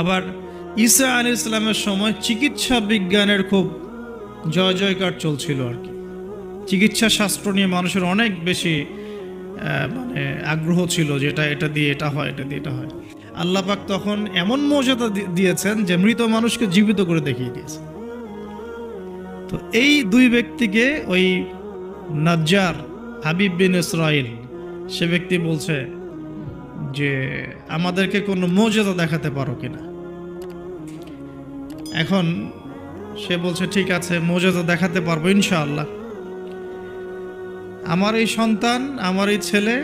আবার ঈসা আলাইহিস সালামের সময় চিকিৎসা বিজ্ঞানের খুব জয় জয়কার চলছিল আর কি। চিকিৎসা শাস্ত্র নিয়ে মানুষের অনেক বেশি মানে আগ্রহ ছিল, যেটা এটা দিয়ে এটা হয়, এটা দিয়ে এটা হয়। আল্লাহ পাক তখন এমন মর্যাদা দিয়েছেন যে মৃত মানুষকে জীবিত করে দেখিয়ে দিয়েছে। তো এই দুই ব্যক্তিকে ওই নাজ্জার হাবিব বিন ইসরাইল সে ব্যক্তি বলছে যে আমাদেরকে কোনো মর্যাদা দেখাতে পারো কিনা। এখন সে বলছে ঠিক আছে, মর্যাদা দেখাতে পারবো ইনশাআল্লাহ। আমার এই সন্তান, আমার এই ছেলে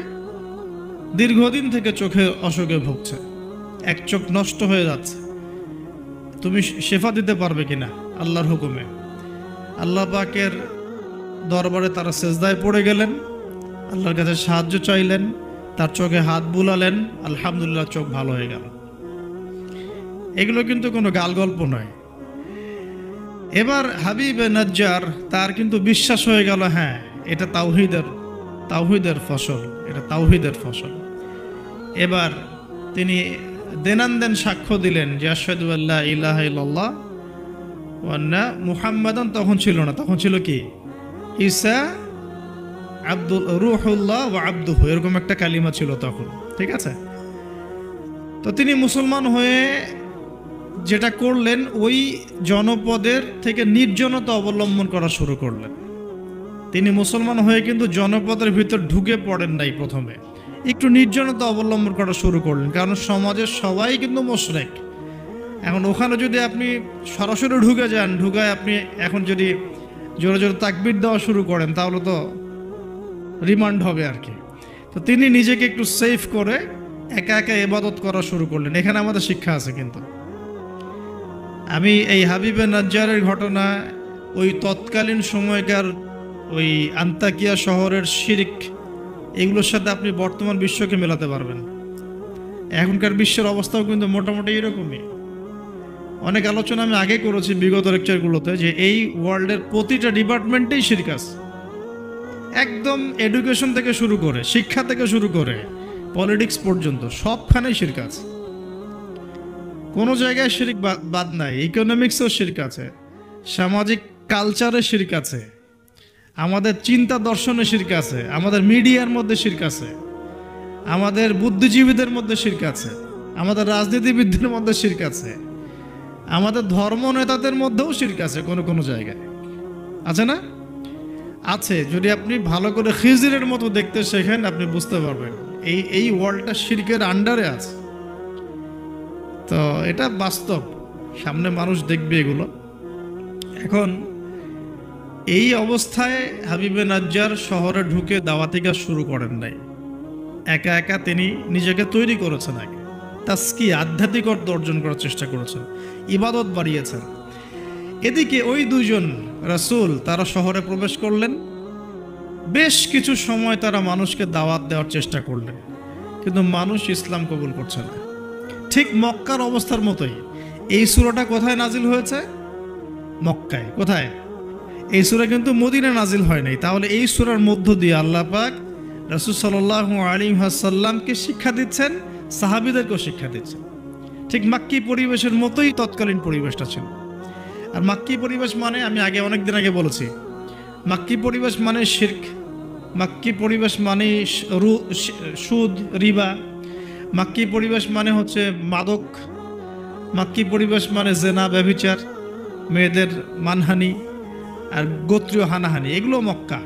দীর্ঘদিন থেকে চোখে অসুখে ভুগছে, এক চোখ নষ্ট হয়ে যাচ্ছে, তুমি শেফা দিতে পারবে কিনা আল্লাহর হুকুমে। আল্লাহ পাকের দরবারে তারা সেজদায় পড়ে গেলেন, আল্লাহর কাছে সাহায্য চাইলেন, তার চোখে হাত বুলালেন, আলহামদুলিল্লাহ চোখ ভালো হয়ে গেল। এগুলো কিন্তু কোনো গাল গল্প নয়। এবার হাবিব নাজ্জার তার কিন্তু বিশ্বাস হয়ে গেল, হ্যাঁ এটা তাওহীদের ফসল, এটা তাওহীদের ফসল। এবার তিনি দেনানদেন সাক্ষ্য দিলেন যে আশহাদু আল্লা ইলাহা ইল্লাল্লাহ ওয়া আন্না মুহাম্মাদান। তখন ছিল না, তখন ছিল কি ঈসা রূহুল্লাহ ওয়া আবদুহু, এরকম একটা কালিমা ছিল তখন, ঠিক আছে। তো তিনি মুসলমান হয়ে যেটা করলেন, ওই জনপদের থেকে নির্জনতা অবলম্বন করা শুরু করলেন। তিনি মুসলমান হয়ে কিন্তু জনপদের ভিতর ঢুকে পড়েন নাই, প্রথমে একটু নির্জনতা অবলম্বন করা শুরু করলেন, কারণ সমাজের সবাই কিন্তু মুশরিক। এখন ওখানে যদি আপনি সরাসরি ঢুকে যান, ঢুকায় আপনি এখন যদি জোরে জোরে তাকবীর দেওয়া শুরু করেন, তাহলে তো রিমান্ড হবে আর কি। তো তিনি নিজেকে একটু সেফ করে একা একা ইবাদত করা শুরু করলেন। এখানে আমাদের শিক্ষা আছে কিন্তু। আমি এই হাবিবে নাজ্জারের ঘটনা, ওই তৎকালীন সময়কার ওই আন্তাকিয়া শহরের শিরক, এগুলোর সাথে আপনি বর্তমান বিশ্বকে মেলাতে পারবেন। এখনকার বিশ্বের অবস্থাও কিন্তু মোটামুটি এরকমই। অনেক আলোচনা আমি আগে করেছি বিগত লেকচারগুলোতে, যে এই ওয়ার্ল্ডের প্রতিটা ডিপার্টমেন্টেই শিরক আছে। একদম এডুকেশন থেকে শুরু করে, শিক্ষা থেকে শুরু করে পলিটিক্স পর্যন্ত সবখানেই শিরক আছে। কোনো জায়গায় শিরক বাদ নাই। ইকোনমিক্সেও শিরক আছে, সামাজিক কালচারে শিরক আছে, আমাদের চিন্তা দর্শনে শিরক আছে, আমাদের মিডিয়ার মধ্যে শিরক আছে, আমাদের বুদ্ধিজীবীদের মধ্যে শিরক আছে, আমাদের রাজনীতিবিদদের মধ্যে শিরক আছে, আমাদের ধর্ম নেতাদের মধ্যেও শিরক আছে কোনো কোনো জায়গায়, আছে না? আছে। যদি আপনি ভালো করে খিজিরের মতো দেখতে শেখেন, আপনি বুঝতে পারবেন এই ওয়ার্ল্ডটা শিরকের আন্ডারে আছে। তো এটা বাস্তব, সামনে মানুষ দেখবে এগুলো। এখন এই অবস্থায় হাবিবে নাজ্জার শহরে ঢুকে দাওয়াতি কাজ শুরু করেন নাই। একা একা তিনি নিজেকে তৈরি করেছেন, আগে তাস্কি আধ্যাত্মিক অর্থ অর্জন করার চেষ্টা করেছেন, ইবাদত বাড়িয়েছেন। এদিকে ওই দুইজন রাসূল তারা শহরে প্রবেশ করলেন। বেশ কিছু সময় তারা মানুষকে দাওয়াত দেওয়ার চেষ্টা করলেন, কিন্তু মানুষ ইসলাম কবুল করছে না। ঠিক মক্কার অবস্থার মতোই। এই সূরাটা কোথায় নাজিল হয়েছে? মক্কায়। কোথায়? এই সূরা কিন্তু মদিনায় নাজিল হয় নাই। তাহলে এই সূরার মধ্য দিয়ে আল্লাহ পাক রাসূল সাল্লাল্লাহু আলাইহি ওয়াসাল্লামকে শিক্ষা দিচ্ছেন, সাহাবীদেরকেও শিক্ষা দিচ্ছেন। ঠিক মাক্কি পরিবেশের মতোই তৎকালীন পরিবেশটা ছিল। আর মাক্কি পরিবেশ মানে, আমি অনেকদিন আগে বলেছি, মাক্কি পরিবেশ মানে শিরক, মাক্কি পরিবেশ মানে সুদ, রিবা, মাক্কি পরিবেশ মানে হচ্ছে মাদক, মাক্কি পরিবেশ মানে জেনা, ব্যভিচার, মেয়েদের মানহানি আর গোত্রীয় হানাহানি, এগুলো মক্কা।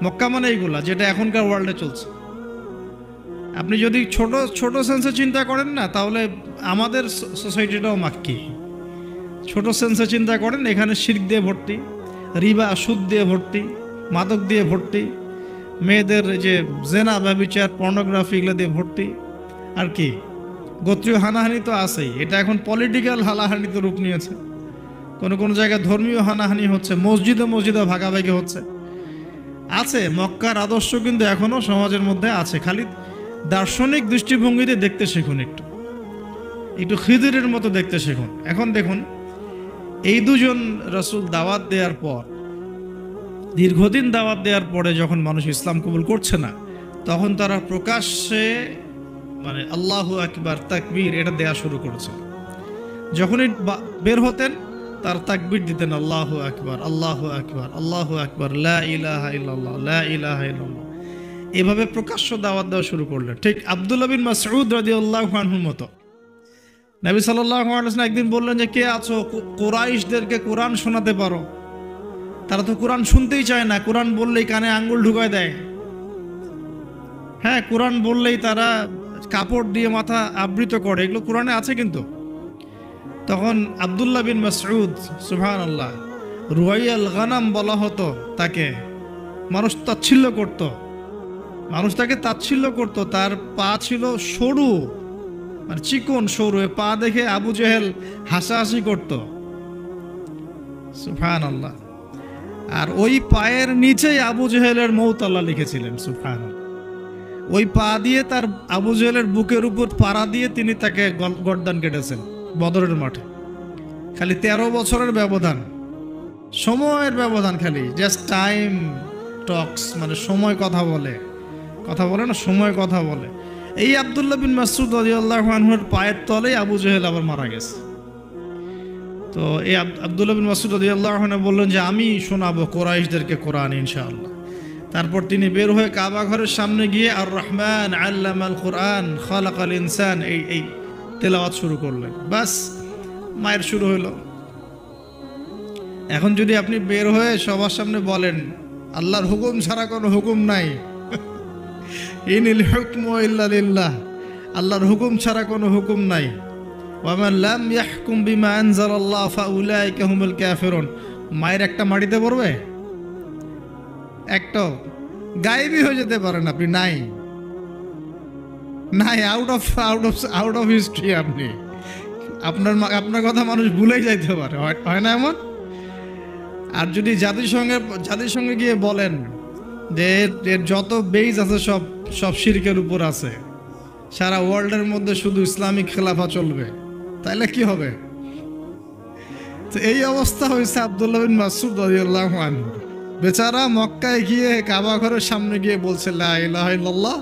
মক্কা মানে এইগুলা, যেটা এখনকার ওয়ার্ল্ডে চলছে। আপনি যদি ছোট ছোট সেন্সে চিন্তা করেন না, তাহলে আমাদের সোসাইটিটাও মাক্কি। ছোট সেন্সে চিন্তা করেন, এখানে শিরক দিয়ে ভর্তি, রিবা সুদ দিয়ে ভর্তি, মাদক দিয়ে ভর্তি, মেয়েদের যে জেনা, ব্যভিচার, পর্নোগ্রাফি, এগুলো দিয়ে ভর্তি। আর কি গোত্রীয় হানাহানি তো আছেই। এটা এখন পলিটিক্যাল হানাহানিতে রূপ নিয়েছে। কোনো কোনো জায়গায় ধর্মীয় হানাহানি হচ্ছে, মসজিদে ভাগাভাগি হচ্ছে। আছে, মক্কার আদর্শ কিন্তু এখনও সমাজের মধ্যে আছে। খালি দার্শনিক দৃষ্টিভঙ্গিতে দেখতে শিখুন, একটু খিদিরের মতো দেখতে শিখুন। এখন দেখুন, এই দুজন রাসূল দাওয়াত দেওয়ার পর, দীর্ঘদিন দাওয়াত দেওয়ার পরে যখন মানুষ ইসলাম কবুল করছে না, তখন তারা প্রকাশ্যে মানে আল্লাহু আকবার, তাকবীর এটা দেয়া শুরু করেছে। যখনই বের হতেন তার তাকবীর দিতেন, আল্লাহু আকবার, আল্লাহু আকবার, আল্লাহু আকবার, লা ইলাহা ইল্লাল্লাহ, লা ইলাহা ইল্লাল্লাহ। এভাবে প্রকাশ্য দাওয়াত দেওয়া শুরু করলেন, ঠিক আব্দুল্লাহ বিন মাসউদ রাদিয়াল্লাহু আনহুর মতো। নবী সাল্লাল্লাহু আলাইহি ওয়াসাল্লাম একদিন বললেন যে, কে আছো কুরাইশদেরকে কোরআন শোনাতে পারো? তারা তো কোরআন শুনতেই চায় না, কোরআন বললেই কানে আঙ্গুল ঢুকায় দেয়। হ্যাঁ, কোরআন বললেই তারা কাপড় দিয়ে মাথা আবৃত করে, এগুলো কোরআনে আছে কিন্তু। তখন আব্দুল্লাহ বিন মাসউদ, সুবহানাল্লাহ, রুয়াইয়াল গানাম বলা হতো তাকে। মানুষ তাচ্ছিল্য করত, মানুষ তাকে তাচ্ছিল্য করত। তার পা ছিল সরু, মানে চিকন সরু, পা দেখে আবু জেহেল হাসাহাসি করত, সুবহানাল্লাহ। আর ওই পায়ের নিচেই আবু জেহেলের মৌত আল্লাহ লিখেছিলেন, সুবহানাল্লাহ। ওই পা দিয়ে তার আবু জেহেলের বুকের উপর পাড়া দিয়ে তিনি তাকে গর্দান কেটেছেন বদরের মাঠে। খালি 13 বছরের ব্যবধান, সময়ের ব্যবধান, খালি জাস্ট টাইম টক্স, মানে সময় কথা বলে, কথা বলে না, সময় কথা বলে। এই আব্দুল্লাহ বিন মাসউদ রাদিয়াল্লাহু আনহুর পায়ের তলেই আবু জেহেল আবার মারা গেছে। তো এই আব্দুল্লাহ বিন মাসউদ রাদিয়াল্লাহু আনহু বললেন যে, আমি শোনাবো কোরাইশদেরকে কোরআন ইনশাআল্লাহ। তারপর তিনি বের হয়ে কাবা ঘরের সামনে গিয়ে আর রহমান আল্লামাল কোরআন খালাকাল ইনসান এই তেলাওয়াত শুরু করলেন। বাস, মায়ের শুরু হলো। এখন যদি আপনি বের হয়ে সবার সামনে বলেন, আল্লাহর হুকুম ছাড়া কোনো হুকুম নাই, ইনিল হুকমু ইল্লা লিল্লাহ, আল্লাহর হুকুম ছাড়া কোনো হুকুম নাই, ওয়া মান লাম ইয়াহকুম বিমা আনজালাল্লাহ ফাউলাইকা হুমুল কাফিরুন, মায়ের একটা মাটিতে পড়বে? একটা গায়েবী হয়ে যেতে পারেন আপনি, নাই নাই, আউট অফ হিস্ট্রি। আপনি আপনার কথা মানুষ ভুলেই যাইতে পারে, হয় না এমন? আর যদি জাতিসংঘে গিয়ে বলেন যে এর যত বেজ আছে সব শিরকের উপর আছে, সারা ওয়ার্ল্ডের মধ্যে শুধু ইসলামিক খেলাফা চলবে, তাইলে কি হবে? তো এই অবস্থা হয়েছে আব্দুল্লাহ বিন মাসউদ রাদিয়াল্লাহু আনহু। বেচারা মক্কায় গিয়ে কাবা ঘরের সামনে গিয়ে বলছে, লা ইলাহা ইল্লাল্লাহ,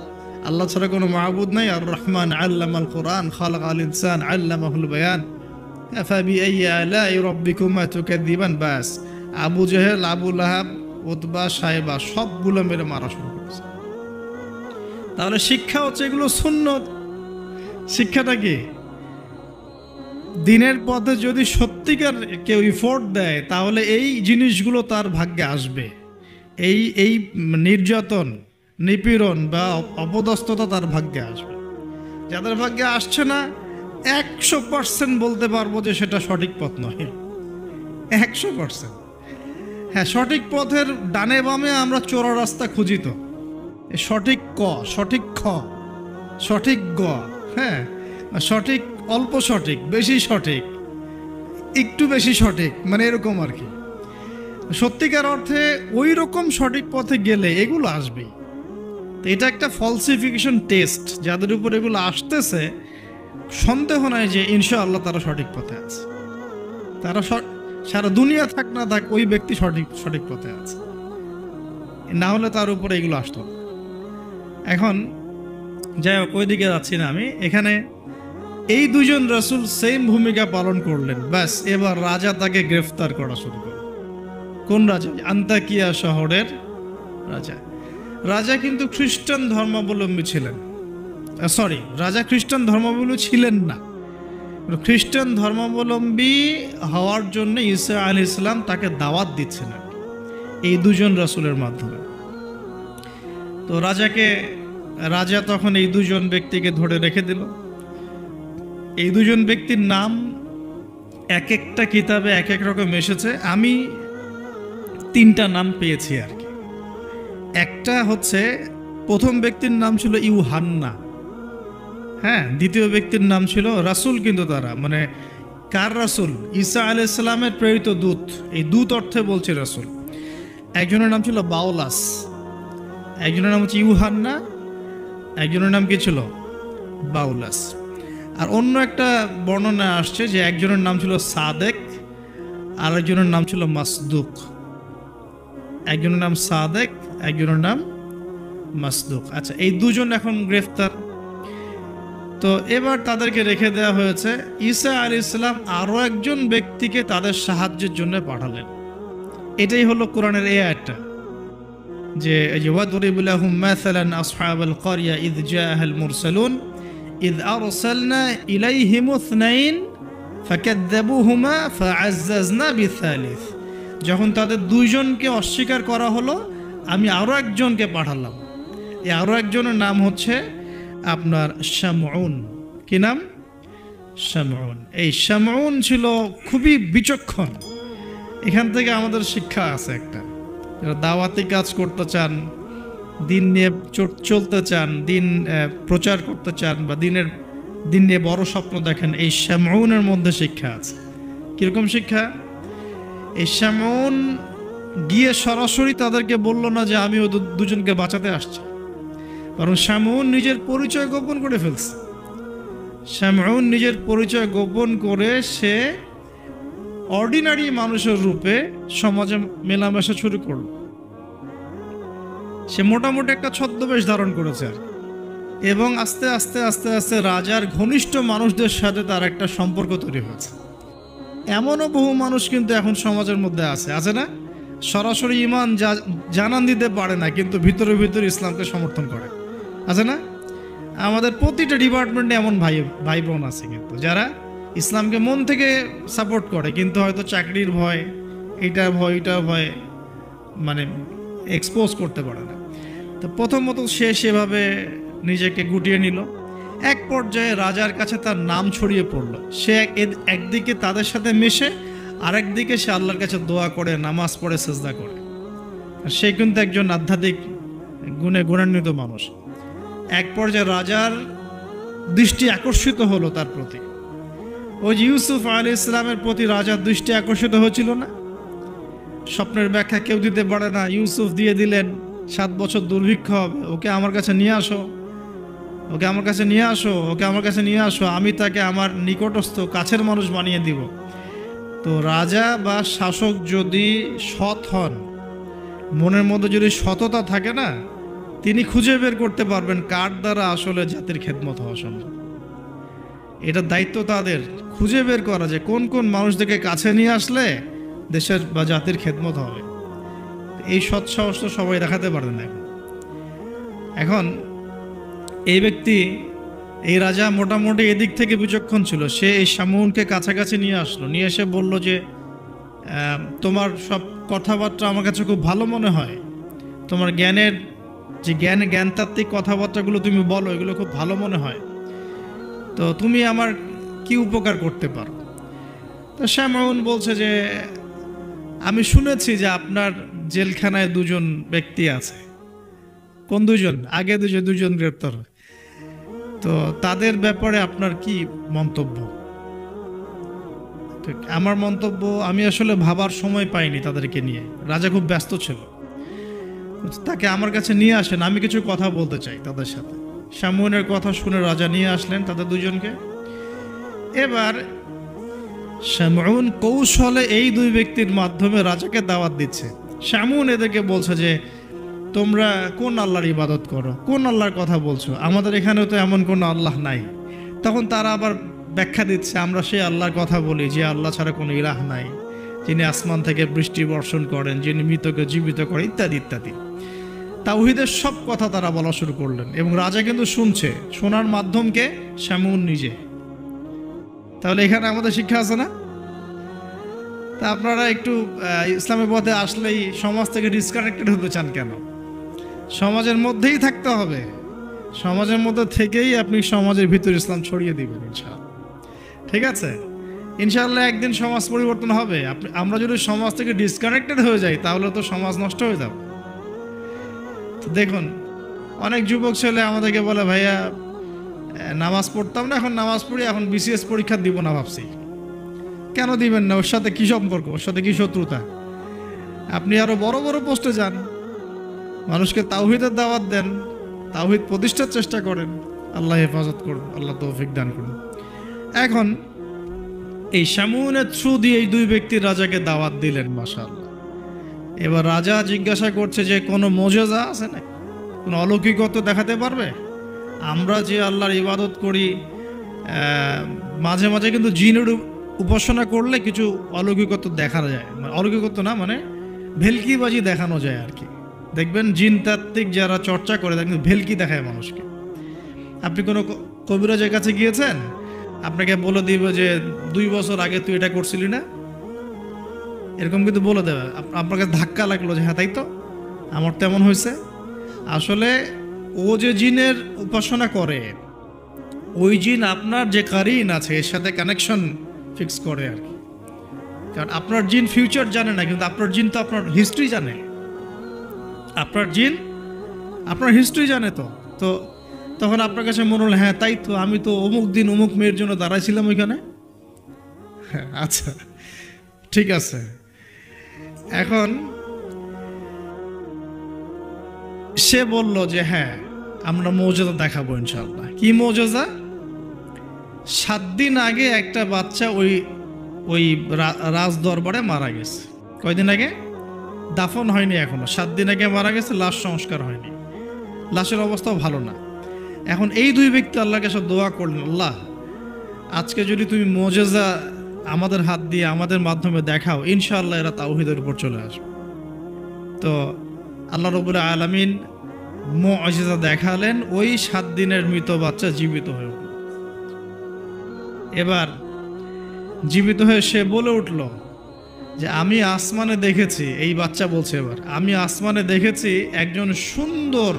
আল্লাহ ছাড়া কোনো মাবুদ নাই, আর রহমান আল্লামাল কোরআন খালাকাল ইনসান আল্লামাহুল বায়ান ফাবিআইয়ি আলাই রাব্বিকুমা তুকাযযিবান। বাস, আবু জেহেল, আবু লাহাব, উতবা, সাইবা সবগুলো মেরে মারা শুরু করেছে। তাহলে শিক্ষা হচ্ছে এগুলো সুন্নত। শিক্ষাটা কি? দিনের পথে যদি সত্যিকার কেউ ইফোর্ট দেয় তাহলে এই জিনিসগুলো তার ভাগ্যে আসবে। এই নির্যাতন, নিপীড়ন বা অপদস্থতা তার ভাগ্যে আসবে। যাদের ভাগ্যে আসছে না, 100% বলতে পারবো যে সেটা সঠিক পথ নয়, 100%। হ্যাঁ, সঠিক পথের ডানে বামে আমরা চোরা রাস্তা খুঁজি, তো সঠিক ক, সঠিক খ, সঠিক গ, হ্যাঁ, সঠিক অল্প সঠিক, বেশি সঠিক, একটু বেশি সঠিক, মানে এরকম আর কি। সত্যিকার অর্থে ওই রকম সঠিক পথে গেলে এগুলো আসবেই। তো এটা একটা ফলসিফিকেশন টেস্ট, যাদের উপর এগুলো আসতেছে সন্দেহ নাই যে ইনশাআল্লাহ তারা সঠিক পথে আছে। তারা সারা দুনিয়া থাক না থাক ওই ব্যক্তি সঠিক পথে আছে, না হলে তার উপরে এগুলো আসতো না। এখন যাই হোক, ওইদিকে যাচ্ছি না আমি। এখানে এই দুজন রাসূল সেম ভূমিকা পালন করলেন। ব্যাস, এবার রাজা তাকে গ্রেফতার করা শুরু করল। কোন রাজা? আন্তাকিয়া শহরের রাজা। রাজা কিন্তু খ্রিস্টান ধর্মাবলম্বী ছিলেন। রাজা খ্রিস্টান ধর্মাবলম্বী ছিলেন না। খ্রিস্টান ধর্মাবলম্বী হওয়ার জন্য ঈসা আলাইহিস সালাম তাকে দাওয়াত দিচ্ছেন এই দুজন রাসূলের মাধ্যমে। তো রাজা তখন এই দুজন ব্যক্তিকে ধরে রেখে দিল। এই দুজন ব্যক্তির নাম এক একটা কিতাবে এক এক রকম এসেছে। আমি 3টা নাম পেয়েছি আর কি। একটা হচ্ছে, প্রথম ব্যক্তির নাম ছিল ইউহান্না, হ্যাঁ। দ্বিতীয় ব্যক্তির নাম ছিল রাসূল, কিন্তু তারা মানে কার রাসূল? ঈসা আলাইহিস সালামের প্রেরিত দূত। এই দূত অর্থে বলছে রাসূল। একজনের নাম ছিল বাউলাস, একজনের নাম হচ্ছে ইউহান্না, একজনের নাম কি ছিল? বাউলাস। আর অন্য একটা বর্ণনা আসছে যে একজনের নাম ছিল সাদেক, আর একজনের নাম ছিল মাসদুক। একজনের নাম সাদেক, একজনের নাম মাসদুক। আচ্ছা, এই দুজন এখন গ্রেফতার। তো এবার তাদেরকে রেখে দেওয়া হয়েছে। ঈসা আলাইহিস সালাম আরও একজন ব্যক্তিকে তাদের সাহায্যের জন্য পাঠালেন। এটাই হলো কোরআনের এই আয়াতটা, যে ওয়াদরিব লাহুম মাসালান আসহাবাল ক্বরিয়া ইয জাআহাল মুরসালুন ইয আরসালনা ইলাইহিম ইসনাইন ফাকাযযাবুহুমা ফাআজ্জাজনা বিসালিস। যখন তাদের দুইজনকে অস্বীকার করা হলো, আমি আরও একজনকে পাঠালাম। এই আরও একজনের নাম হচ্ছে আপনার শামউন। কি নাম? শামউন। এই শামউন ছিল খুবই বিচক্ষণ। এখান থেকে আমাদের শিক্ষা আছে একটা, যারা দাওয়াতি কাজ করতে চান, দিন নিয়ে চলতে চান, দিন প্রচার করতে চান, বা দিন নিয়ে বড় স্বপ্ন দেখেন, এই শামউনের মধ্যে শিক্ষা আছে। কীরকম শিক্ষা? এই শামউন গিয়ে সরাসরি তাদেরকে বলল না যে আমি ওই দুজনকে বাঁচাতে আসছি, কারণ শামউন নিজের পরিচয় গোপন করে ফেলছে। শামউন নিজের পরিচয় গোপন করে সে অর্ডিনারি মানুষের রূপে সমাজে মেলামেশা শুরু করল। সে মোটামুটি একটা ছদ্মবেশ ধারণ করেছে এবং আস্তে আস্তে আস্তে আস্তে রাজার ঘনিষ্ঠ মানুষদের সাথে তার একটা সম্পর্ক তৈরি হয়েছে। এমনও বহু মানুষ কিন্তু এখন সমাজের মধ্যে আছে না, সরাসরি ঈমান জানান দিতে পারে না, কিন্তু ভিতরে ভিতরে ইসলামকে সমর্থন করে, আছে না? আমাদের প্রতিটা ডিপার্টমেন্টে এমন ভাই বোন আছে কিন্তু যারা ইসলামকে মন থেকে সাপোর্ট করে, কিন্তু হয়তো চাকরির ভয়, এইটা ভয় মানে এক্সপোজ করতে পারে না। তো প্রথমত সে সেভাবে নিজেকে গুটিয়ে নিল। এক পর্যায়ে রাজার কাছে তার নাম ছড়িয়ে পড়ল। সে একদিকে তাদের সাথে মেশে, আরেকদিকে সে আল্লাহর কাছে দোয়া করে, নামাজ পড়ে, সেজদা করে। সে কিন্তু একজন আধ্যাত্মিক গুণে গুণান্বিত মানুষ। এক পর্যায়ে রাজার দৃষ্টি আকর্ষিত হলো তার প্রতি। ওই যে ইউসুফ আলাইহিস সালামের প্রতি রাজার দৃষ্টি আকর্ষিত হয়েছিল না? স্বপ্নের ব্যাখ্যা কেউ দিতে পারে না, ইউসুফ দিয়ে দিলেন। 7 বছর দুর্ভিক্ষ হবে, ওকে আমার কাছে নিয়ে আসো, ওকে আমার কাছে নিয়ে আসো, ওকে আমার কাছে নিয়ে আসো, আমি তাকে আমার নিকটস্থ কাছের মানুষ বানিয়ে দিব। তো রাজা বা শাসক যদি সৎ হন, মনের মধ্যে যদি সততা থাকে না, তিনি খুঁজে বের করতে পারবেন কার দ্বারা আসলে জাতির খেদমত হওয়া সম্ভব। এটা দায়িত্ব তাদের, খুঁজে বের করা যে কোন কোন মানুষদেরকে কাছে নিয়ে আসলে দেশের বা জাতির খেদমত হবে। এই সৎ সাহস তো সবাই দেখাতে পারে না। এখন এই ব্যক্তি, এই রাজা মোটামুটি এদিক থেকে বিচক্ষণ ছিল। সে এই শামউনকে কাছাকাছি নিয়ে আসলো, নিয়ে এসে বলল যে তোমার সব কথাবার্তা আমার কাছে খুব ভালো মনে হয়, তোমার জ্ঞানের যে জ্ঞানতাত্ত্বিক কথাবার্তাগুলো তুমি বলো, এগুলো খুব ভালো মনে হয়, তো তুমি আমার কি উপকার করতে পারো? তো শামউন বলছে যে আমি শুনেছি যে আপনার জেলখানায় 2জন ব্যক্তি আছে। কোন 2জন? আগে দুজন গ্রেপ্তার হয়। তো তাদের ব্যাপারে আপনার কি মন্তব্য? আমার মন্তব্য, আমি আসলে ভাবার সময় পাইনি তাদেরকে নিয়ে, রাজা খুব ব্যস্ত ছিল। তাকে আমার কাছে নিয়ে আসেন, আমি কিছু কথা বলতে চাই তাদের সাথে। শামউনের কথা শুনে রাজা নিয়ে আসলেন তাদের 2জনকে। এবার শামউন কৌশলে এই 2 ব্যক্তির মাধ্যমে রাজাকে দাওয়াত দিচ্ছে। শামউন এদেরকে বলছে যে তোমরা কোন আল্লাহর ইবাদত করো, কোন আল্লাহর কথা বলছো, আমাদের এখানেও তো এমন কোনো আল্লাহ নাই। তখন তারা আবার ব্যাখ্যা দিচ্ছে, আমরা সেই আল্লাহর কথা বলি যে আল্লাহ ছাড়া কোনো ইলাহ নাই, যিনি আসমান থেকে বৃষ্টি বর্ষণ করেন, যিনি মৃতকে জীবিত করেন, ইত্যাদি ইত্যাদি। তাওহীদের সব কথা তারা বলা শুরু করলেন এবং রাজা কিন্তু শুনছে। শোনার মাধ্যমকে শামউন নিজে। তাহলে এখানে আমাদের শিক্ষা আছে না? তা আপনারা একটু ইসলামের পথে আসলেই সমাজ থেকে ডিসকানেক্টেড হতে চান কেন? সমাজের মধ্যেই থাকতে হবে। সমাজের মধ্যে থেকেই আপনি সমাজের ভিতর ইসলাম ছড়িয়ে দিবেন ইনশাআল্লাহ। ঠিক আছে? ইনশাআল্লাহ একদিন সমাজ পরিবর্তন হবে। আমরা যদি সমাজ থেকে ডিসকানেক্টেড হয়ে যাই তাহলে তো সমাজ নষ্ট হয়ে যাবে। তো দেখুন, অনেক যুবক ছেলে আমাদেরকে বলে, ভাইয়া নামাজ পড়তাম না, এখন নামাজ পড়ি, এখন বিসিএস পরীক্ষা দিব না ভাবছি। কেন দিবেন না? ওর সাথে কি সম্পর্ক? ওর সাথে কি শত্রুতা? আপনি আরো বড় বড় পোস্টে যান, মানুষকে তাওহীদের দাওয়াত দেন, তাওহীদ প্রতিষ্ঠার চেষ্টা করেন। আল্লাহ হেফাজত করুন, আল্লাহ তৌফিক দান করুন। এখন এই শামউনের থ্রু দিয়ে এই 2 ব্যক্তির রাজাকে দাওয়াত দিলেন, মাশাআল্লাহ। এবার রাজা জিজ্ঞাসা করছে যে কোনো মুজিজা আছে না, কোনো অলৌকিকত্ব দেখাতে পারবে? আমরা যে আল্লাহর ইবাদত করি, মাঝে মাঝে কিন্তু জিনের উপাসনা করলে কিছু অলৌকিকত্ব দেখা যায়, মানে অলৌকিকত্ব না, মানে ভেলকিবাজি দেখানো যায় আর কি। দেখবেন জিনতাত্ত্বিক যারা চর্চা করে দেখবেন ভেলকি দেখায় মানুষকে। আপনি কোনো কবিরাজের কাছে গিয়েছেন, আপনাকে বলে দিবে যে 2 বছর আগে তুই এটা করছিলি না, এরকম কিন্তু বলে দেবে। আপনাকে ধাক্কা লাগলো যে হ্যাঁ তাই তো, আমার তেমন হয়েছে। আসলে ও যে জিনের উপাসনা করে, ওই জিন আপনার যে কারিন আছে এর সাথে কানেকশন ফিক্স করে আর কি। কারণ আপনার জিন ফিউচার জানে না, কিন্তু আপনার জিন তো আপনার হিস্ট্রি জানে। আপনার জিন আপনার হিস্ট্রি জানে। তো তখন আপনার কাছে মনে হলো হ্যাঁ তাই তো, আমি তো অমুক দিন অমুক মেয়ের জন্য দাঁড়াইছিলাম ওইখানে। আচ্ছা ঠিক আছে। এখন সে বলল যে হ্যাঁ আমরা মৌজুদা দেখাবো ইনশাআল্লাহ। কি মৌজুদা? 7 দিন আগে একটা বাচ্চা ওই রাজ দরবারে মারা গেছে। কয়দিন আগে? দাফন হয়নি এখনো, 7 দিন আগে মারা গেছে, লাশ সংস্কার হয়নি, লাশের অবস্থাও ভালো না। এখন এই 2 ব্যক্তি আল্লাহর কাছে দোয়া করলেন, আল্লাহ আজকে যদি তুমি মুজিজা আমাদের হাত দিয়ে আমাদের মাধ্যমে দেখাও, ইনশাআল্লাহ এরা তাওহীদের উপর চলে আসবে। তো আল্লাহ রাব্বুল আলামিন মুজিজা দেখালেন, ওই 7 দিনের মৃত বাচ্চা জীবিত হয়ে উঠল। এবার জীবিত হয়ে সে বলে উঠল যে আমি আসমানে দেখেছি, এই বাচ্চা বলছে এবার, আমি আসমানে দেখেছি একজন সুন্দর,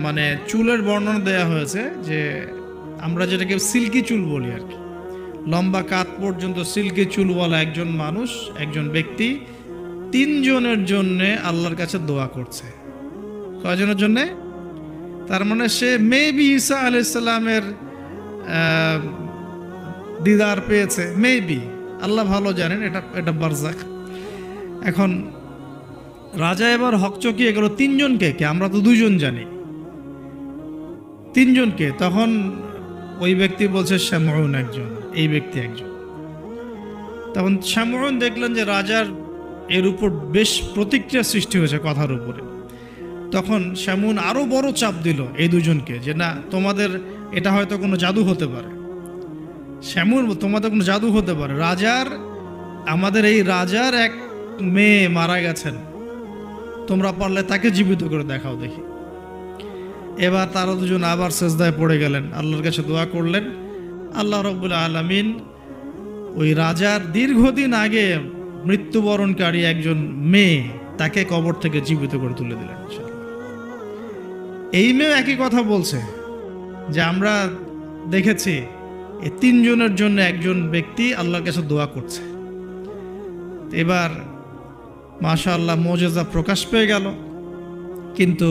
মানে চুলের বর্ণনা দেয়া হয়েছে যে আমরা যেটাকে সিল্কি চুল বলি আর কি, লম্বা কাত পর্যন্ত সিল্কি চুলওয়ালা একজন মানুষ, একজন ব্যক্তি 3 জনের জন্যে আল্লাহর কাছে দোয়া করছে। কয়জনের জন্যে? তার মানে সে মেবি ঈসা আলাইহিস সালামের দিদার পেয়েছে, মেবি, আল্লাহ ভালো জানেন, এটা বারজাখ। এখন রাজা এবার হকচকিয়ে গেল 3 জনকে, কে আমরা তো 2 জন জানি, 3 জনকে। তখন ওই ব্যক্তি বলছে শামউন একজন, এই ব্যক্তি একজন। তখন শামউন দেখলেন যে রাজার এর উপর বেশ প্রতিক্রিয়া সৃষ্টি হয়েছে কথার উপরে। তখন শামউন আরো বড় চাপ দিল এই 2 জনকে যে না, তোমাদের এটা হয়তো কোনো জাদু হতে পারে। শামউন, তোমাদের কোনো জাদু হতে পারে, আমাদের এই রাজার এক মেয়ে মারা গেছেন, তোমরা পারলে তাকে জীবিত করে দেখাও দেখি। এবার তারা 2 জন আবার সেজদায় পড়ে গেলেন, আল্লাহর কাছে দোয়া করলেন। আল্লাহ রাব্বুল আলামিন ওই রাজার দীর্ঘদিন আগে মৃত্যুবরণকারী একজন মেয়ে, তাকে কবর থেকে জীবিত করে তুলে দিলেন। এই মেয়ে একই কথা বলছে যে আমরা দেখেছি এই 3 জনের জন্য একজন ব্যক্তি আল্লাহর কাছে দোয়া করছে। এবার মাশাআল্লাহ মুজিজা প্রকাশ পেয়ে গেল। কিন্তু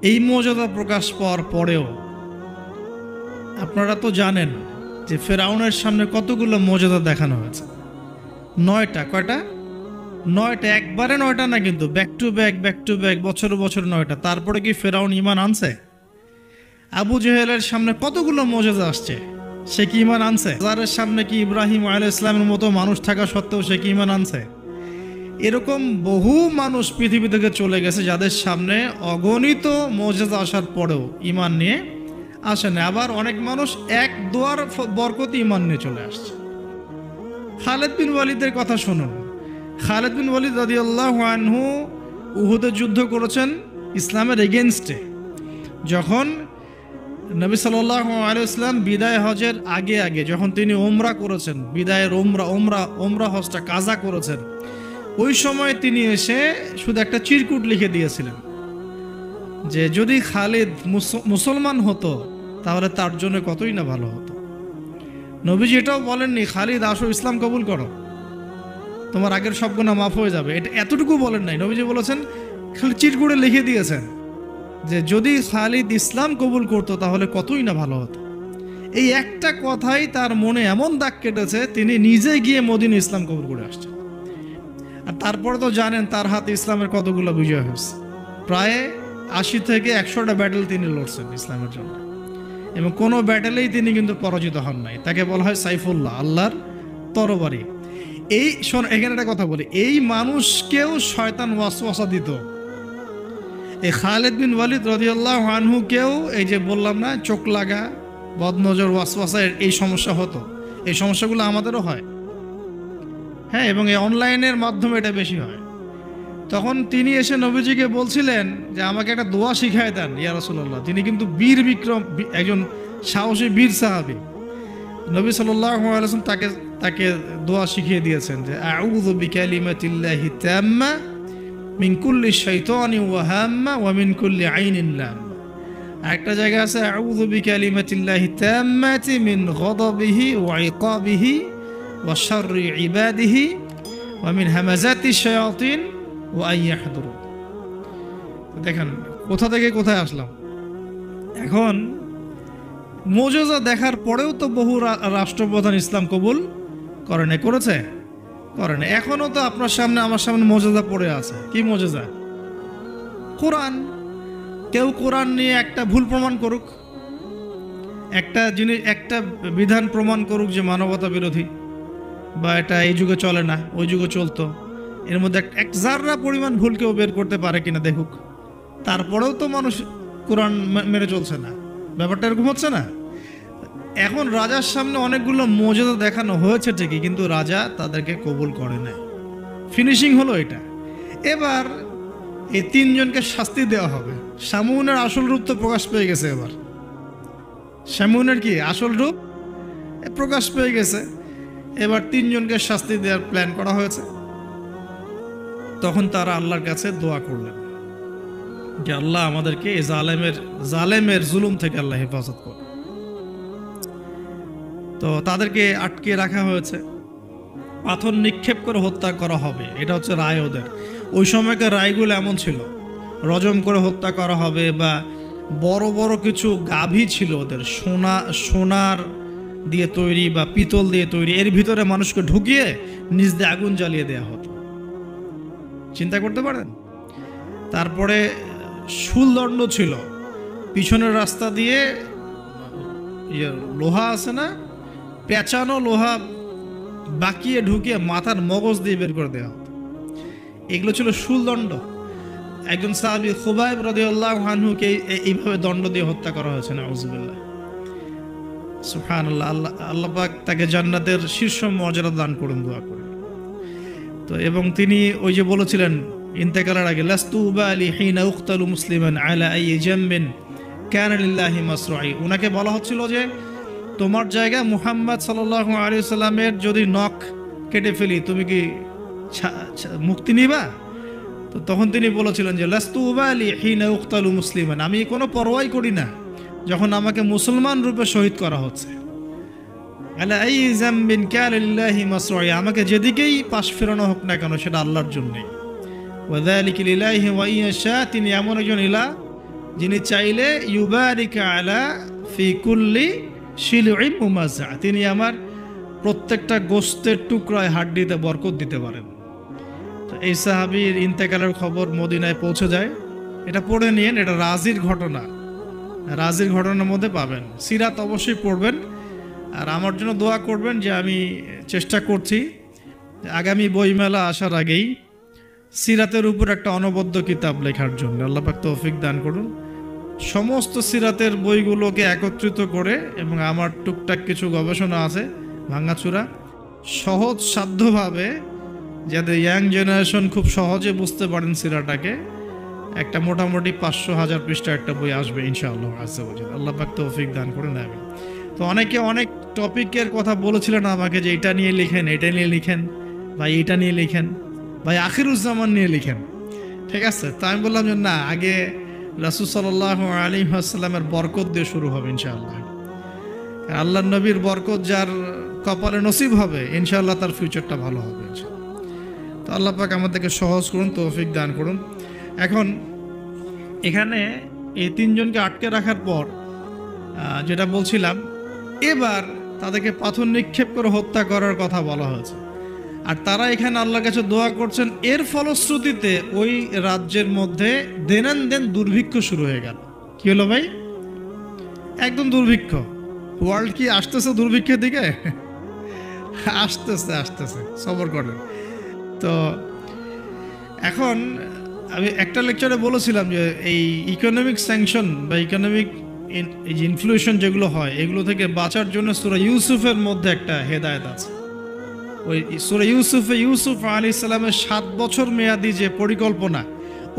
এই মুজিজা প্রকাশ পাওয়ার পরেও আপনারা তো জানেন যে ফেরাউনের সামনে কতগুলো মুজিজা দেখানো হয়েছে। 9টা। কয়টা? 9টা। একবারে 9টা না, কিন্তু ব্যাক টু ব্যাক বছর বছর 9টা। তারপরে কি ফেরাউন ঈমান আনছে? আবু জেহেলের সামনে কতগুলো মুজিজা আসছে, সে কি ঈমান আনছে? যারের সামনে কি ইব্রাহিম আলাইহিস সালামের মতো মানুষ থাকা সত্ত্বেও সে কি ঈমান আনছে? এরকম বহু মানুষ পৃথিবী থেকে চলে গেছে যাদের সামনে অগণিত মুজিজা আসার পরেও ঈমান নিয়ে আসে না। আবার অনেক মানুষ এক দোয়ার বরকতে ঈমান নিয়ে চলে আসছে। খালিদ বিন ওয়ালিদের কথা শুনুন। খালিদ বিন ওয়ালিদ রাদিয়াল্লাহু আনহু উহুদে যুদ্ধ করেছেন ইসলামের এগেইনস্টে। যখন নবী সাল্লাল্লাহু আলাইহি ওয়াসাল্লাম বিদায় হজের আগে যখন তিনি ওমরা করেছেন, বিদায়ের ওমরা হজটা কাজা করেছেন, ওই সময় তিনি এসে শুধু একটা চিরকুট লিখে দিয়েছিলেন যে যদি খালিদ মুসলমান হতো তাহলে তার জন্য কতই না ভালো হতো। নবীজি এটাও বলেননি খালিদ আসো ইসলাম কবুল করো, তোমার আগের সব গুনাহ মাফ হয়ে যাবে, এটা এতটুকু বলেন নাই। নবীজি বলেছেন, খালি চিরকুটে লিখে দিয়েছেন যে যদি খালিদ ইসলাম কবুল করতো তাহলে কতই না ভালো হতো। এই একটা কথাই তার মনে এমন দাগ কেটেছে, তিনি নিজে গিয়ে মদিনা ইসলাম কবুল করে আসছেন। আর তারপরে তো জানেন তার হাতে ইসলামের কতগুলো বিজয় হয়েছে, প্রায় 80 থেকে 100টা ব্যাটেল তিনি লড়ছেন ইসলামের জন্য, এবং কোনো ব্যাটেলেই তিনি কিন্তু পরাজিত হন নাই। তাকে বলা হয় সাইফুল্লাহ, আল্লাহর তরবারি। এখানে একটা কথা বলি, এই মানুষকেও শয়তান ওয়াসওয়াসা দিত, এই খালিদ বিন ওয়ালিদ রাদিয়াল্লাহু আনহুকেও এই যে বললাম না, চোখ লাগা, বদনজর, ওয়াসওয়াসা, এই সমস্যা হতো। এই সমস্যাগুলো আমাদেরও হয়, হ্যাঁ, এবং এই অনলাইনের মাধ্যমে এটা বেশি হয়। তখন তিনি এসে নবীজিকে বলছিলেন যে আমাকে একটা দোয়া শিখায় দেন ইয়া রাসূলুল্লাহ। তিনি কিন্তু বীর বিক্রম, একজন সাহসী বীর সাহাবী। নবী সাল্লাল্লাহু আলাইহি ওয়াসাল্লাম তাকে দোয়া শিখিয়ে দিয়েছেন যে আউযু বিকালিমাতিল্লাহি তাম্মা মিন কুল্লি শাইতানিন ওয়া হাম্মা ওয়া মিন কুল্লি আইনিন লাম্মা। একটা জায়গা আছে আউযু বিকালিমাতিল্লাহি তাম্মাতি মিন গাদাবিহি ওয়া ইকাবিহি ওয়া শাররি ইবাদিহি ওয়া মিন হামাজাতিশ শায়াতিন ওয়া আইয়াহদুরু। দেখেন কোথা থেকে কোথায় আসলাম। এখন মুজিজা দেখার পরেও তো বহু রাষ্ট্রপ্রধান ইসলাম কবুল করে নাই, করেছে? করে না। এখনো তো আপনার সামনে আমার সামনে মুজিজা পড়ে আছে। কি মুজিজা? কোরআন। কেউ কোরআন নিয়ে একটা ভুল প্রমাণ করুক, একটা জিনিস, একটা বিধান প্রমাণ করুক যে মানবতা বিরোধী, বা এটা এই যুগে চলে না, ওই যুগে চলতো, এর মধ্যে এক জাররা পরিমাণ ভুল কেউ বের করতে পারে কিনা দেখুক। তারপরেও তো মানুষ কোরআন মেনে চলছে না। ব্যাপারটা এরকম হচ্ছে না? এখন রাজার সামনে অনেকগুলো মুজিজা দেখানো হয়েছে ঠিকই, কিন্তু রাজা তাদেরকে কবুল করে না। ফিনিশিং হলো এটা। এবার এই তিনজনকে শাস্তি দেওয়া হবে। শামউনের আসল রূপ তো প্রকাশ পেয়ে গেছে। এবার শামউনের কি আসল রূপ প্রকাশ পেয়ে গেছে। এবার তিনজনকে শাস্তি দেওয়ার প্ল্যান করা হয়েছে। তখন তারা আল্লাহর কাছে দোয়া করলেন যে আল্লাহ আমাদেরকে এই জালেমের জুলুম থেকে আল্লাহ হেফাজত করুন। তো তাদেরকে আটকে রাখা হয়েছে, পাথর নিক্ষেপ করে হত্যা করা হবে, এটা হচ্ছে রায় ওদের। ওই সময়কার রায়গুলো এমন ছিল, রজম করে হত্যা করা হবে, বা বড় বড় কিছু গাভী ছিল ওদের, সোনার দিয়ে তৈরি বা পিতল দিয়ে তৈরি, এর ভিতরে মানুষকে ঢুকিয়ে নিজ দিয়ে আগুন জ্বালিয়ে দেওয়া হতো। চিন্তা করতে পারেন? তারপরে শুলদণ্ড ছিল, পিছনের রাস্তা দিয়ে লোহা আছে না, পেঁচানো লোহা বাকিয়ে ঢুকিয়ে মাথার মগজ দিয়ে বের করে দেওয়া হতো। এগুলো ছিল শুলদণ্ড। একজন সাহাবী খুবাইব রাদিয়াল্লাহু আনহুকে এইভাবে দণ্ড দিয়ে হত্যা করা হয়েছে। নাউযুবিল্লাহ, সুবহানাল্লাহ। আল্লাহ পাক তাকে জান্নাতের শীর্ষ মর্যাদা দান করুন, দোয়া করি। তো এবং তিনি ওই যে বলেছিলেন ইন্তেকালের আগে, লাস্তু উবালি হিনা উকতালু মুসলিমান আলা আইয়ি জামবিন কানা লিল্লাহি মাসরুই। উনাকে বলা হচ্ছিল যে তোমার জায়গা মুহাম্মদ সাল্লাল্লাহু আলাইহি সাল্লামের যদি নখ কেটে ফেলি তুমি কি মুক্তি নিবা? তো তখন তিনি বলেছিলেন যে লাস্তু উবালি হিনা উকতালু মুসলিমান, আমি কোনো পরোয়াই করি না যখন আমাকে মুসলমান রূপে শহীদ করা হচ্ছে। আলা আইয়ি জামবিন কানা লিল্লাহি মাসরুই, আমাকে যেদিকেই পাশ ফেরানো হোক না কেন সেটা আল্লাহর জন্যই। ওয়াযালিকা লিল্লাহি ওয়া ইয়াশা, তিনি এমন একজন ইলাহ যিনি চাইলে ইউবারিকা আলা ফি কুল্লি শিলউইন মুমাজ্জা, তিনি আমার প্রত্যেকটা গোশতের টুকরায় হাড্ডিতে বরকত দিতে পারেন। তো এই সাহাবীর ইন্তেকালের খবর মদিনায় পৌঁছে যায়। এটা পড়ে নিয়েন, এটা রাজির ঘটনা, রাজির ঘটনার মধ্যে পাবেন। সিরাত অবশ্যই পড়বেন, আর আমার জন্য দোয়া করবেন যে আমি চেষ্টা করছি আগামী বইমেলা আসার আগেই সিরাতের উপর একটা অনবদ্য কিতাব লেখার জন্য। আল্লাহ পাক তৌফিক দান করুন। সমস্ত সিরাতের বইগুলোকে একত্রিত করে, এবং আমার টুকটাক কিছু গবেষণা আছে ভাঙাচুরা, সহজ সাধ্যভাবে, যাতে ইয়াং জেনারেশন খুব সহজে বুঝতে পারেন সিরাটাকে, একটা মোটামুটি 500,000 পৃষ্ঠা একটা বই আসবে ইনশাআল্লাহ আজ্জা ওয়া জাল্লা। আল্লাহ পাক তৌফিক দান করুন। আমিন। তো অনেকে অনেক টপিকের কথা বলেছিলেন আমাকে যে এটা নিয়ে লিখেন, এটা নিয়ে লিখেন, ভাই এটা নিয়ে লিখেন, ভাই আখিরুজ্জামান নিয়ে লিখেন। ঠিক আছে, তো আমি বললাম যে না, আগে রাসূল সাল্লাল্লাহু আলাইহি ওয়াসাল্লামের বরকত দিয়ে শুরু হবে ইনশাআল্লাহ। আল্লাহর নবীর বরকত যার কপালে নসিব হবে ইনশাআল্লাহ তার ফিউচারটা ভালো হবে ইনশাআল্লাহ। তো আল্লাহ পাক আমাদেরকে সহজ করুন, তৌফিক দান করুন। এখন এখানে এই তিনজনকে আটকে রাখার পর যেটা বলছিলাম, এবার তাদেরকে পাথর নিক্ষেপ করে হত্যা করার কথা বলা হয়েছে। আর তারা এখানে আল্লাহর কাছে দোয়া করছেন। এর ফলশ্রুতিতে ওই রাজ্যের মধ্যে দেন দুর্ভিক্ষ শুরু হয়ে গেল। কি হলো ভাই? একদম দুর্ভিক্ষ। ওয়ার্ল্ড কি আসতেছে দুর্ভিক্ষের দিকে? আসতেছে, সবর করেন। তো এখন আমি একটা লেকচারে বলেছিলাম যে এই ইকোনমিক স্যাংশন বা ইকোনমিক এই যে ইনফ্লুয়েশন যেগুলো হয় এগুলো থেকে বাঁচার জন্য সূরা ইউসুফের মধ্যে একটা হেদায়েত আছে। ওই সূরা ইউসুফে ইউসুফ আলাইহিস সালামের 7 বছর মেয়াদি যে পরিকল্পনা,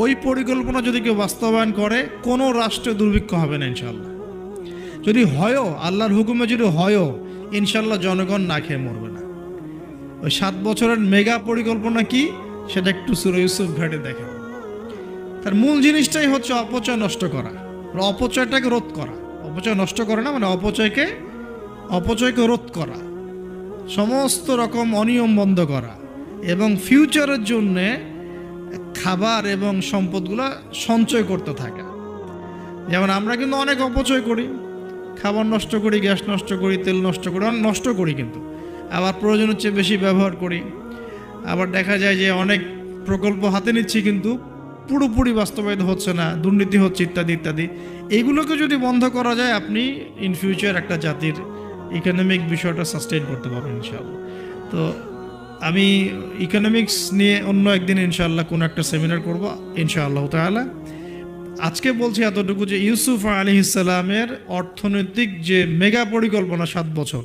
ওই পরিকল্পনা যদি কেউ বাস্তবায়ন করে কোনো রাষ্ট্রে দুর্ভিক্ষ হবে না ইনশাআল্লাহ। যদি হয়ও, আল্লাহর হুকুমে যদি হয়ও, ইনশাআল্লাহ জনগণ না খেয়ে মরবে না। ওই 7 বছরের মেগা পরিকল্পনা কি সেটা একটু সূরা ইউসুফ ঘাটে দেখেন। তার মূল জিনিসটাই হচ্ছে অপচয় নষ্ট করা, অপচয়টাকে রোধ করা। অপচয় নষ্ট করে না, মানে অপচয়কে রোধ করা, সমস্ত রকম অনিয়ম বন্ধ করা এবং ফিউচারের জন্যে খাবার এবং সম্পদগুলো সঞ্চয় করতে থাকা। যেমন আমরা কিন্তু অনেক অপচয় করি, খাবার নষ্ট করি, গ্যাস নষ্ট করি, তেল নষ্ট করি, অনেক নষ্ট করি, কিন্তু আবার প্রয়োজনের চেয়ে বেশি ব্যবহার করি। আবার দেখা যায় যে অনেক প্রকল্প হাতে নিচ্ছি কিন্তু পুরোপুরি বাস্তবায়িত হচ্ছে না, দুর্নীতি হচ্ছে ইত্যাদি ইত্যাদি। এইগুলোকে যদি বন্ধ করা যায়, আপনি ইন ফিউচার একটা জাতির ইকোনমিক বিষয়টা সাস্টেইন করতে পারবেন ইনশাআল্লাহ। তো আমি ইকোনমিক্স নিয়ে অন্য একদিন ইনশাআল্লাহ কোনো একটা সেমিনার করব ইনশাআল্লাহ তাআলা। আজকে বলছি এতটুকু যে ইউসুফ আলাইহিস সালামের অর্থনৈতিক যে মেগা পরিকল্পনা 7 বছর,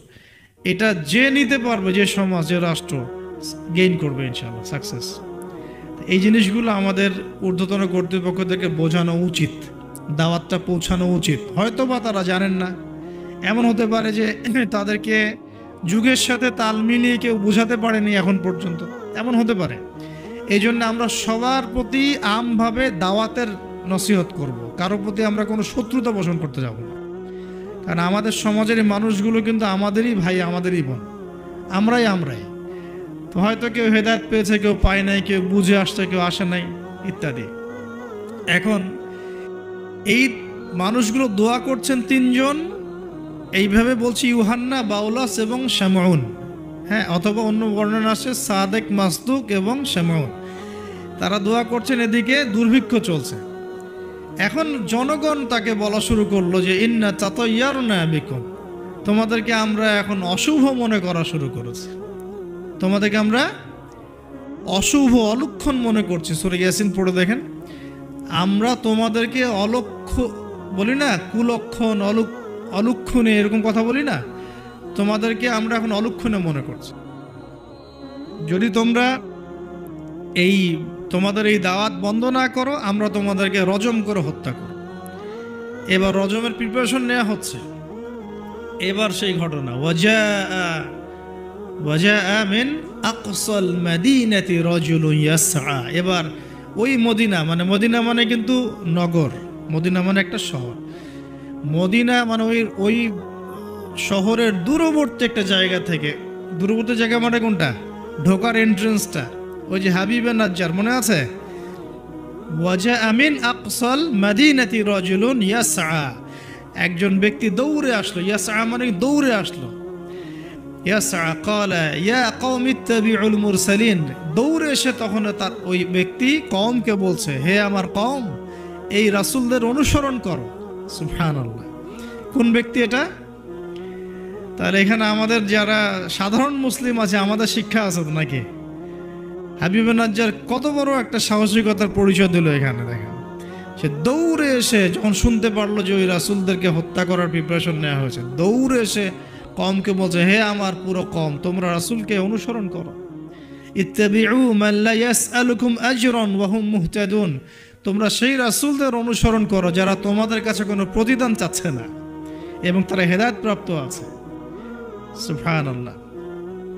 এটা যে নিতে পারবে, যে সমাজ, যে রাষ্ট্র গেইন করবে ইনশাআল্লাহ সাকসেস। এই জিনিসগুলো আমাদের ঊর্ধ্বতন কর্তৃপক্ষ থেকে বোঝানো উচিত, দাওয়াতটা পৌঁছানো উচিত। হয়তো বা তারা জানেন না, এমন হতে পারে যে তাদেরকে যুগের সাথে তাল মিলিয়ে কেউ বোঝাতে পারেনি এখন পর্যন্ত, এমন হতে পারে। এই জন্য আমরা সবার প্রতি আমভাবে দাওয়াতের নসিহত করব, কারোর প্রতি আমরা কোনো শত্রুতা পোষণ করতে যাব না। কারণ আমাদের সমাজের এই মানুষগুলো কিন্তু আমাদেরই ভাই, আমাদেরই বোন, আমরাই। তো হয়তো কেউ হেদায়েত পেয়েছে, কেউ পায় নাই, কেউ বুঝে আসছে, কেউ আসে নাই ইত্যাদি। এখন এই মানুষগুলো দোয়া করছেন 3 জন, এইভাবে বলছি, ইউহান্না, বাউলাস এবং শামউন। হ্যাঁ, অথবা অন্য বর্ণনা আছে সাদেক, মাসদুক এবং শামউন। তারা দোয়া করছেন, এদিকে দুর্ভিক্ষ চলছে। এখন জনগণ তাকে বলা শুরু করলো যে ইন্না তাতায়্যারনা বিকুম, তোমাদেরকে আমরা এখন অশুভ মনে করা শুরু করেছি, তোমাদেরকে আমরা অশুভ, অলক্ষণ মনে করছি। সূরা ইয়াসিন পড়ে দেখেন, আমরা তোমাদেরকে অলক্ষ্য বলি না, কুলক্ষণ, অলক্ষণে, এরকম কথা বলি না, তোমাদেরকে আমরা এখন অলক্ষণে মনে করছি। যদি তোমরা তোমাদের এই দাওয়াত বন্ধ না করো, আমরা তোমাদেরকে রজম করে হত্যা করো। এবার রজমের প্রিপারেশন নেওয়া হচ্ছে। এবার সেই ঘটনা, ওয়াজা মিন আকসাল মাদিনাতি রাজুলুন ইয়াসআ। এবার ওই মদিনা মানে কিন্তু নগর, মদিনা মানে একটা শহর, মদিনা মানে ওই শহরের দূরবর্তী একটা জায়গা থেকে, দূরবর্তী জায়গা মানে কোনটা, ঢোকার এন্ট্রেন্সটা, ওই যে হাবিবে নাজ্জার মনে আছে, ওয়াজা মিন আকসাল মাদিনাতি রাজুলুন ইয়াসআ, একজন ব্যক্তি দৌড়ে আসলো, ইয়াসআ মানে দৌড়ে আসলো, ইয়াসআ ক্বালা ইয়া কওমি ইত্তাবিউল মুরসালিন, দৌড়ে এসে তখন তার ওই ব্যক্তি কওমকে বলছে, হে আমার কওম, এই রাসূলদের অনুসরণ করো। সুবহানাল্লাহ, কোন ব্যক্তি এটা? তাহলে এখানে আমাদের যারা সাধারণ মুসলিম আছে, আমাদের শিক্ষা আছে তো নাকি? হাবিবে নাজ্জার কত বড় একটা সাহসিকতার পরিচয় দিল এখানে। দেখেন, সে দৌড়ে এসে যখন শুনতে পারলো যে ওই রাসূলদেরকে হত্যা করার প্রিপারেশন নেওয়া হয়েছে, দৌড়ে এসে কওমকে বলছে, হে আমার পুরো কওম, তোমরা রাসূলকে অনুসরণ করো। ইত্তাবিউ মান লা ইয়াসআলুকুম আজরান ওয়া হুম মুহতাদুন, তোমরা সেই রাসূলদের অনুসরণ করো যারা তোমাদের কাছে কোনো প্রতিদান চাচ্ছে না এবং তারা হেদায়েত প্রাপ্ত আছে। সুবহানাল্লাহ।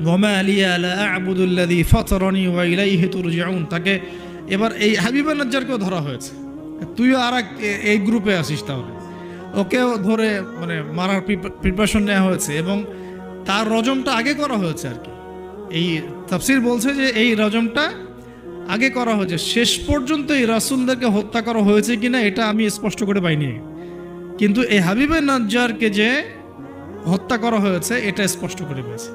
ওয়ামা লিয়া লা আ'বুদু আল্লাযী ফাতারানি ওয়া ইলাইহি তুরজাউন। তাকে এবার এই হাবিবে নাজ্জারকেও ধরা হয়েছে, তুইও এই গ্রুপে আসিস, তাহলে ওকেও ধরে মারার প্রিপারেশন নেওয়া হয়েছে এবং তার রজমটা আগে করা হয়েছে আর কি। এই তাফসীর বলছে যে এই রজমটা আগে করা হয়েছে, শেষ পর্যন্ত এই রাসূলদেরকে হত্যা করা হয়েছে কিনা এটা আমি স্পষ্ট করে পাইনি, কিন্তু এই হাবিবে নাজ্জারকে যে হত্যা করা হয়েছে এটা স্পষ্ট করে পেয়েছে,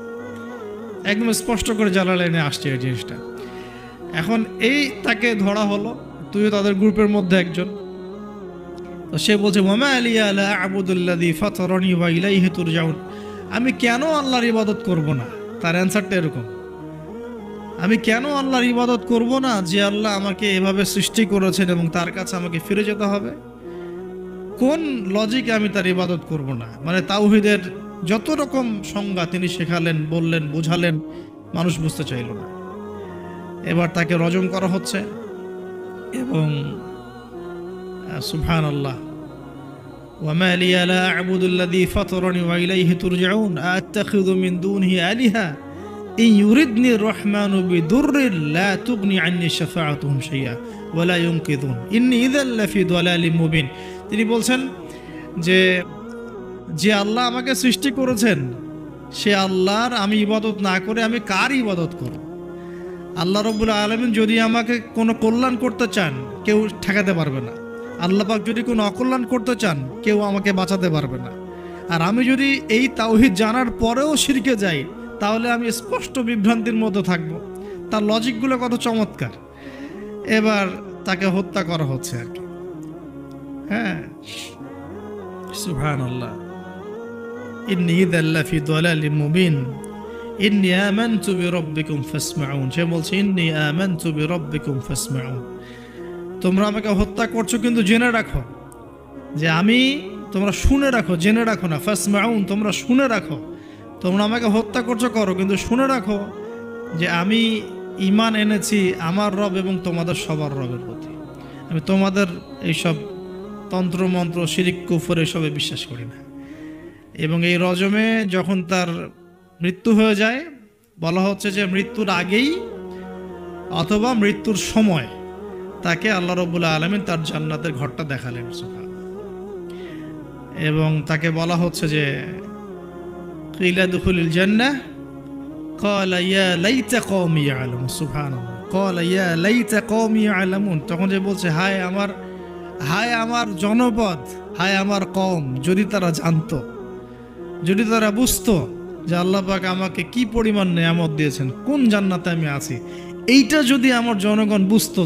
একদম স্পষ্ট করে জালালাইনে আসছে এই জিনিসটা। এখন তাকে ধরা হলো, তুইও তাদের গ্রুপের মধ্যে একজন। তো সে বলছে, ওয়ামা লিয়া লা আ'বুদু আল্লাযী ফাতারানি ওয়া ইলাইহি তুরজাউন, আমি কেন আল্লাহর ইবাদত করব না? তার অ্যানসারটা এরকম, আমি কেন আল্লাহর ইবাদত করব না যে আল্লাহ আমাকে এভাবে সৃষ্টি করেছেন এবং তার কাছে আমাকে ফিরে যেতে হবে? কোন লজিকে আমি তার ইবাদত করব না? মানে তাওহীদের যত রকম সংজ্ঞা তিনি শেখালেন, বললেন, বুঝালেন, মানুষ বুঝতে চাইল না। এবার তাকে রজম করা হচ্ছে এবং সুবহানাল্লাহ, ওয়ামা লিয়া লা আ'বুদুল্লাযী ফাতারানি ওয়া ইলাইহি তুরজাউন আ'তাখিযু মিন দুনিহি আলিহা ইন ইউরিদনি রহমানু বিদুররিন লা তুগনি আন্নি শাফাআতুহুম শাইআ ওয়া লা ইউনকিযুন ইন্নী ইযাল লাফি দালালিম মুবিন। তিনি বলছেন যে যে আল্লাহ আমাকে সৃষ্টি করেছেন সে আল্লাহর আমি ইবাদত না করে আমি কার ইবাদত করব? আল্লাহ রাব্বুল আলামিন যদি আমাকে কোনো কল্যাণ করতে চান কেউ ঠেকাতে পারবে না। আল্লাহ পাক যদি কোনো অকল্যাণ করতে চান কেউ আমাকে বাঁচাতে পারবে না। আর আমি যদি এই তাওহীদ জানার পরেও শিরকে যাই তাহলে আমি স্পষ্ট বিভ্রান্তির মধ্যে থাকব। তার লজিকগুলো কত চমৎকার। এবার তাকে হত্যা করা হচ্ছে আর কি। হ্যাঁ, সুবহানাল্লাহ। ইন্নী ইযাল লাফি দালালিম মুবিন ইন্নী আমানতু বিরাব্বিকুম ফাসমাউন। সে বলছে ইন্নী আমানতু বিরাব্বিকুম ফাসমাউন, তোমরা আমাকে হত্যা করছো কিন্তু জেনে রাখো যে আমি, তোমরা শুনে রাখো, জেনে রাখো না। ফাসমাউন, তোমরা শুনে রাখো। তোমরা আমাকে হত্যা করছো করো, কিন্তু শুনে রাখো যে আমি ঈমান এনেছি আমার রব এবং তোমাদের সবার রবের প্রতি। আমি তোমাদের এইসব তন্ত্রমন্ত্র, শিরিক, কুফর এসবে বিশ্বাস করি না। এবং এই রজমে যখন তার মৃত্যু হয়ে যায় বলা হচ্ছে যে মৃত্যুর আগেই অথবা মৃত্যুর সময় তাকে আল্লাহ রাব্বুল আলামিন তার জান্নাতের ঘরটা দেখালেন। এবং তাকে বলা হচ্ছে যে কিলা দুখুলিল জান্নাহ ক্বালা ইয়া লাইতা কওমি ইয়ালামুন। সুবহানাল্লাহ, ক্বালা ইয়া লাইতা কওমি ইয়ালামুন। তখন যে বলছে হায় আমার জনপদ, হায় আমার কওম, যদি তারা জানতো, যদি তারা বুঝতো যে আল্লাহ পাক আমাকে কি পরিমাণ নেয়ামত দিয়েছেন, কোন জান্নাতে আমি আছি, এইটা যদি আমার জনগণ বুঝতো